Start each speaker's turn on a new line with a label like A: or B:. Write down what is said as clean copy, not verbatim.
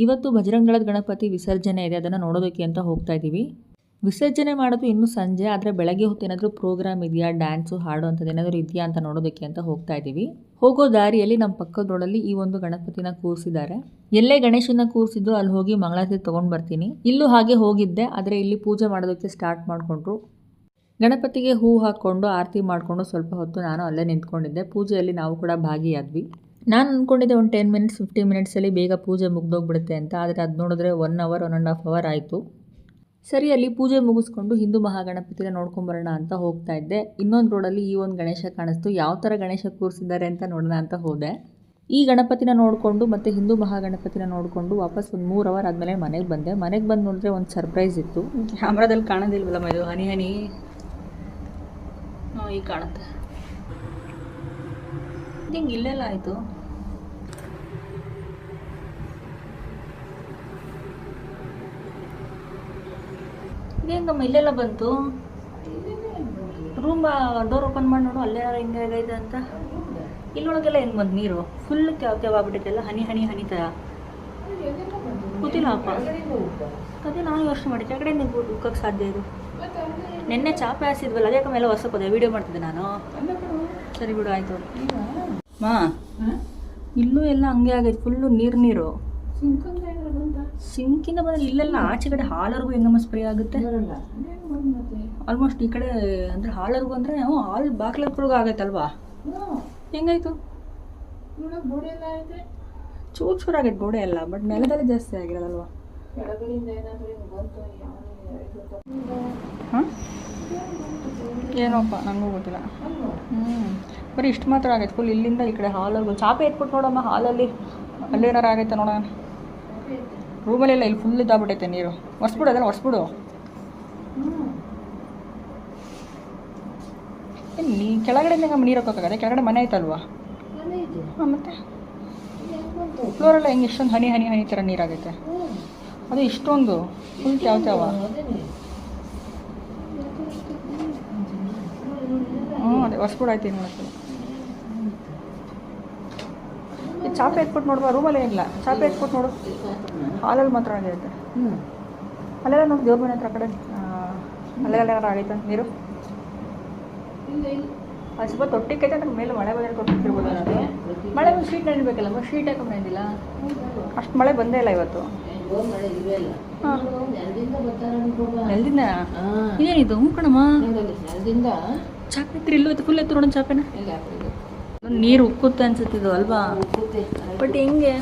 A: ಇವತ್ತು ಬಜರಂಗಳದ ಗಣಪತಿ ವಿಸರ್ಜನೆ ಇದೆ, ಅದನ್ನು ನೋಡೋದಕ್ಕೆ ಅಂತ ಹೋಗ್ತಾ ಇದ್ದೀವಿ. ವಿಸರ್ಜನೆ ಮಾಡೋದು ಇನ್ನೂ ಸಂಜೆ, ಆದರೆ ಬೆಳಗ್ಗೆ ಹೊತ್ತು ಏನಾದರೂ ಪ್ರೋಗ್ರಾಮ್ ಇದೆಯಾ, ಡ್ಯಾನ್ಸು ಹಾಡು ಅಂಥದ್ದು ಏನಾದರೂ ಇದೆಯಾ ಅಂತ ನೋಡೋದಕ್ಕೆ ಅಂತ ಹೋಗ್ತಾ ಇದ್ದೀವಿ. ಹೋಗೋ ದಾರಿಯಲ್ಲಿ ನಮ್ಮ ಪಕ್ಕದ ರೋಡಲ್ಲಿ ಈ ಒಂದು ಗಣಪತಿನ ಕೂರಿಸಿದ್ದಾರೆ. ಎಲ್ಲೇ ಗಣೇಶನ ಕೂರಿಸಿದ್ರು ಅಲ್ಲಿ ಹೋಗಿ ಮಂಗಳಾರತಿ ತೊಗೊಂಡು ಬರ್ತೀನಿ. ಇಲ್ಲೂ ಹಾಗೆ ಹೋಗಿದ್ದೆ, ಆದರೆ ಇಲ್ಲಿ ಪೂಜೆ ಮಾಡೋದಕ್ಕೆ ಸ್ಟಾರ್ಟ್ ಮಾಡಿಕೊಂಡ್ರು. ಗಣಪತಿಗೆ ಹೂ ಹಾಕ್ಕೊಂಡು ಆರತಿ ಮಾಡಿಕೊಂಡು ಸ್ವಲ್ಪ ಹೊತ್ತು ನಾನು ಅಲ್ಲೇ ನಿಂತ್ಕೊಂಡಿದ್ದೆ. ಪೂಜೆಯಲ್ಲಿ ನಾವು ಕೂಡ ಭಾಗಿಯಾದ್ವಿ. ನಾನು ಅಂದ್ಕೊಂಡಿದ್ದೆ ಒಂದು 10 ಮಿನಿಟ್ಸ್ 15 ಮಿನಿಟ್ಸಲ್ಲಿ ಬೇಗ ಪೂಜೆ ಮುಗ್ದೋಗ್ಬಿಡುತ್ತೆ ಅಂತ, ಆದರೆ ಅದು ನೋಡಿದ್ರೆ 1 ಅವರ್ 1.5 ಅವರ್ ಆಯಿತು. ಸರಿ, ಅಲ್ಲಿ ಪೂಜೆ ಮುಗಿಸ್ಕೊಂಡು ಹಿಂದೂ ಮಹಾಗಣಪತಿನ ನೋಡ್ಕೊಂಬರೋಣ ಅಂತ ಹೋಗ್ತಾ ಇದ್ದೆ. ಇನ್ನೊಂದು ರೋಡಲ್ಲಿ ಈ ಒಂದು ಗಣೇಶ ಕಾಣಿಸ್ತು. ಯಾವ ಥರ ಗಣೇಶ ಕೂರಿಸಿದ್ದಾರೆ ಅಂತ ನೋಡೋಣ ಅಂತ ಹೋದೆ. ಈ ಗಣಪತಿನ ನೋಡಿಕೊಂಡು ಮತ್ತು ಹಿಂದೂ ಮಹಾಗಣಪತಿನ ನೋಡಿಕೊಂಡು ವಾಪಸ್ ಒಂದು 3 ಅವರ್ ಆದಮೇಲೆ ಮನೆಗೆ ಬಂದೆ. ಮನೆಗೆ ಬಂದು ನೋಡಿದ್ರೆ ಒಂದು ಸರ್ಪ್ರೈಸ್ ಇತ್ತು. ಕ್ಯಾಮ್ರಾದಲ್ಲಿ ಕಾಣೋದಿಲ್ವಲ್ಲ ಇದು ಹನಿ ಹನಿ ಈಗ ಕಾಣುತ್ತೆ. ಹಿಂಗೆ ಇಲ್ಲೆಲ್ಲ ಆಯಿತು. ಇದೇಂಗಮ್ಮ ಇಲ್ಲೆಲ್ಲ ಬಂತು? ರೂಮ್ ಡೋರ್ ಓಪನ್ ಮಾಡಿ ನೋಡು, ಅಲ್ಲೇ ಹಿಂಗೆ ಆಗೈತೆ ಅಂತ. ಇಲ್ಲೊಳಗೆಲ್ಲ ಹೆಂಗೆ ಬಂತು ನೀರು? ಫುಲ್ ಕೆವ ಆಗ್ಬಿಟ್ಟೈತೆಲ್ಲ, ಹನಿ ಹನಿ ಹನಿ ಥರ. ಗೊತ್ತಿಲ್ಲಪ್ಪ, ಅದೇ ನಾನು ಯೋಚನೆ ಮಾಡಿದ್ದೆ ಆ ಕಡೆಯಿಂದ ಉಕ್ಕಕ್ಕೆ ಸಾಧ್ಯ ಇದು. ನೆನ್ನೆ ಚಾಪೆ ಹಾಸಿದ್ವಲ್ಲ, ಅದೇ ಮೇಲೆ ಹೊಸಕೋದೆ, ವೀಡಿಯೋ ಮಾಡ್ತಿದ್ದೆ ನಾನು. ಸರಿ ಬಿಡು, ಆಯಿತು. ಮಾ ಇಲ್ಲೂ ಎಲ್ಲ ಹಂಗೆ ಆಗೈತೆ, ಫುಲ್ಲು ನೀರು. ಸಿಂಕಿಂದ ಬಂದರೆ ಇಲ್ಲೆಲ್ಲ ಆಚೆ ಕಡೆ ಹಾಲರ್ಗೂ ಹೆಂಗಮ್ಮ ಸ್ಪ್ರೇ ಆಗುತ್ತೆ. ಆಲ್ಮೋಸ್ಟ್ ಈ ಕಡೆ ಅಂದರೆ ಹಾಲರ್ಗೂ ಅಂದರೆ ಹಾಲು ಬಾಕ್ಲರ್ಗೂ ಆಗೈತಲ್ವಾ? ಹೆಂಗಾಯ್ತು? ಚೂರು ಆಗೈತೆ ಗೋಡೆ ಎಲ್ಲ, ಬಟ್ ನೆಲದಲ್ಲಿ ಜಾಸ್ತಿ ಆಗಿರೋದಲ್ವಾ? ಹಾಂ ಏನೋಪ್ಪ, ನನಗೂ ಗೊತ್ತಿಲ್ಲ. ಬರೀ ಇಷ್ಟು ಮಾತ್ರ ಆಗೈತೆ ಫುಲ್. ಇಲ್ಲಿಂದ ಈ ಕಡೆ ಹಾಲಲ್ಲಿ ಚಾಪೆ ಎತ್ಬಿಟ್ಟು ನೋಡಮ್ಮ, ಹಾಲಲ್ಲಿ ಅಲ್ಲೇನಾರು ಆಗೈತೆ ನೋಡೋಣ. ರೂಮಲ್ಲೆಲ್ಲ ಇಲ್ಲಿ ಫುಲ್ ಇದಾಗ್ಬಿಟ್ಟೈತೆ ನೀರು. ಒರೆಸ್ಬಿಡು, ಅದೆಲ್ಲ ಒರೆಸ್ಬಿಡು. ನೀ ಕೆಳಗಡೆಯಿಂದ ನಮ್ಮ ನೀರು ಹಾಕೋಕ್ಕಾಗದೆ? ಕೆಳಗಡೆ ಮನೆ ಐತಲ್ವಾ? ಹಾಂ, ಮತ್ತೆ ಫ್ಲೋರೆಲ್ಲ ಹೆಂಗೆ ಇಷ್ಟೊಂದು ಹನಿ ಹನಿ ಹನಿ ಥರ ನೀರಾಗೈತೆ? ಅದು ಇಷ್ಟೊಂದು ಫುಲ್ ತ್ಯಾವ. ಅದೇ ಹೊಸ್ಬಿಡು, ಆಯ್ತು. ಏನು ಮಾಡ್ತೀವಿ? ಈ ಚಾಪೆ ಎತ್ಬಿಟ್ಟು ನೋಡುವ, ರೂಮಲ್ಲಿ ಏನಿಲ್ಲ. ಚಾಪೆ ಎತ್ಬಿಟ್ಟು ನೋಡು, ಹಾಲಲ್ಲಿ ಮಾತ್ರ ಆಗೈತೆ. ಅಲ್ಲೆಲ್ಲ ನೋಡಿ ದೇವ್ರ ಮನೆ ಹತ್ರ ಕಡೆ ಅಲ್ಲೆಲ್ಲ ಏನಾರು ಆಗೈತೆ ನೀರು? ಅದು ಸ್ವಲ್ಪ ತೊಟ್ಟಿಕ್ಕೈತೆ ಅಂತ ಮೇಲೆ ಮಳೆ ಬಂದರೆ ತೊಟ್ಟಿರ್ಬೋದು. ಅದು ಮಳೆ ಬಂದು ಶೀಟ್ ನಡಿಬೇಕಲ್ಲ, ಶೀಟ್ ಹಾಕೊಂಡು ಬಂದಿಲ್ಲ. ಅಷ್ಟು ಮಳೆ ಬಂದೇ ಇಲ್ಲ ಇವತ್ತು. ನೆಲದಿಂದ ಏನಿದು? ಹ್ಞೂ ಕಣಮ್ಮ, ಚಾಪೆ ಎತ್ತರ ಇಲ್ಲೂ ಫುಲ್ ಎತ್ತರ ನೋಡೋಣ ಚಾಪೆನ. ನೀರು ಉಕ್ಕುತ್ತೆ ಅನ್ಸುತ್ತಿದ್ದು ಅಲ್ವಾ? ಬಟ್ ಹೆಂಗೆ?